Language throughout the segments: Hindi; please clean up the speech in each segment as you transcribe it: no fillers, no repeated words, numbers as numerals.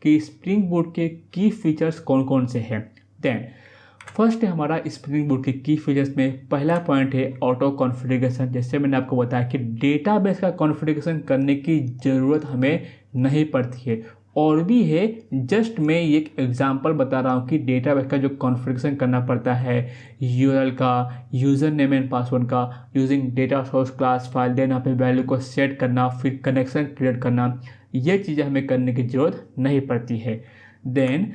कि स्प्रिंग बूट के की फीचर्स कौन कौन से हैं। देन फर्स्ट है हमारा स्प्रिंग बूट के की फीचर्स में पहला पॉइंट है ऑटो कॉन्फ़िगरेशन। जैसे मैंने आपको बताया कि डेटाबेस का कॉन्फ़िगरेशन करने की ज़रूरत हमें नहीं पड़ती है। और भी है, जस्ट मैं एक एग्जांपल बता रहा हूँ कि डेटाबेस का जो कॉन्फ़िगरेशन करना पड़ता है यूआरएल का, यूज़र नेम एंड पासवर्ड का, using data source class file, then यहाँ पे वैल्यू को सेट करना, फिर कनेक्शन क्रिएट करना, ये चीज़ें हमें करने की ज़रूरत नहीं पड़ती है। देन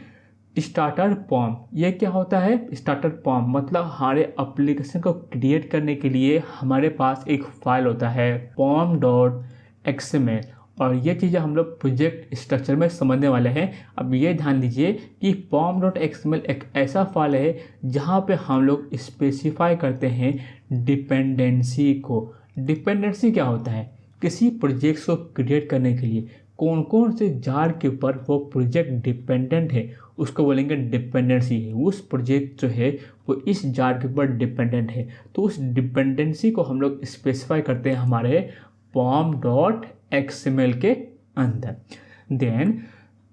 स्टार्टर पॉम, ये क्या होता है? स्टार्टर पॉम मतलब हमारे एप्लीकेशन को क्रिएट करने के लिए हमारे पास एक फाइल होता है pom.xml, और ये चीज़ें हम लोग प्रोजेक्ट स्ट्रक्चर में समझने वाले हैं। अब ये ध्यान दीजिए कि pom.xml एक ऐसा फाइल है जहाँ पे हम लोग स्पेसिफाई करते हैं डिपेंडेंसी को। डिपेंडेंसी क्या होता है? किसी प्रोजेक्ट को क्रिएट करने के लिए कौन कौन से जार के ऊपर वो प्रोजेक्ट डिपेंडेंट है उसको बोलेंगे डिपेंडेंसी है। उस प्रोजेक्ट जो है वो इस जार के ऊपर डिपेंडेंट है, तो उस डिपेंडेंसी को हम लोग स्पेसिफाई करते हैं हमारे pom.xml के अंदर। देन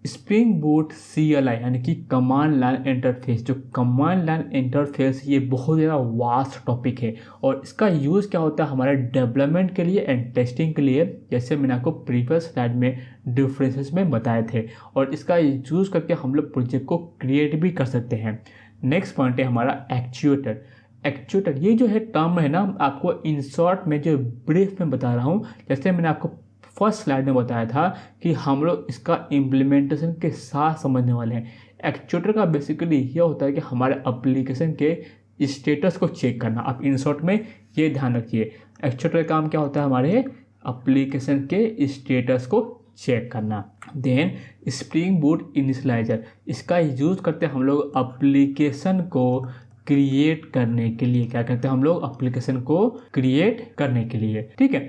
स्प्रिंग बूट CLI यानी कि कमांड लाइन इंटरफेस, जो कमांड लाइन इंटरफेस ये बहुत ज़्यादा वास्ट टॉपिक है और इसका यूज़ क्या होता है हमारे डेवलपमेंट के लिए एंड टेस्टिंग के लिए, जैसे मैंने आपको प्रीवियस स्लाइड में डिफरेंसेस में बताए थे। और इसका यूज़ करके हम लोग प्रोजेक्ट को क्रिएट भी कर सकते हैं। नेक्स्ट पॉइंट है हमारा एक्चुएटर। एक्चुएटर ये जो है टर्म है ना, आपको इन शॉर्ट में जो ब्रीफ में बता रहा हूँ, जैसे मैंने आपको फर्स्ट स्लाइड में बताया था कि हम लोग इसका इम्प्लीमेंटेशन के साथ समझने वाले हैं। एक्चुएटर का बेसिकली ये होता है कि हमारे एप्लीकेशन के स्टेटस को चेक करना। आप इन शॉर्ट में ये ध्यान रखिए, एक्चुएटर का काम क्या होता है हमारे एप्लीकेशन के स्टेटस को चेक करना। देन स्प्रिंग बूट इनिशियलाइजर, इसका यूज़ करते हैं हम लोग एप्लीकेशन को क्रिएट करने के लिए। क्या करते हैं हम लोग? एप्लीकेशन को क्रिएट करने के लिए, ठीक है।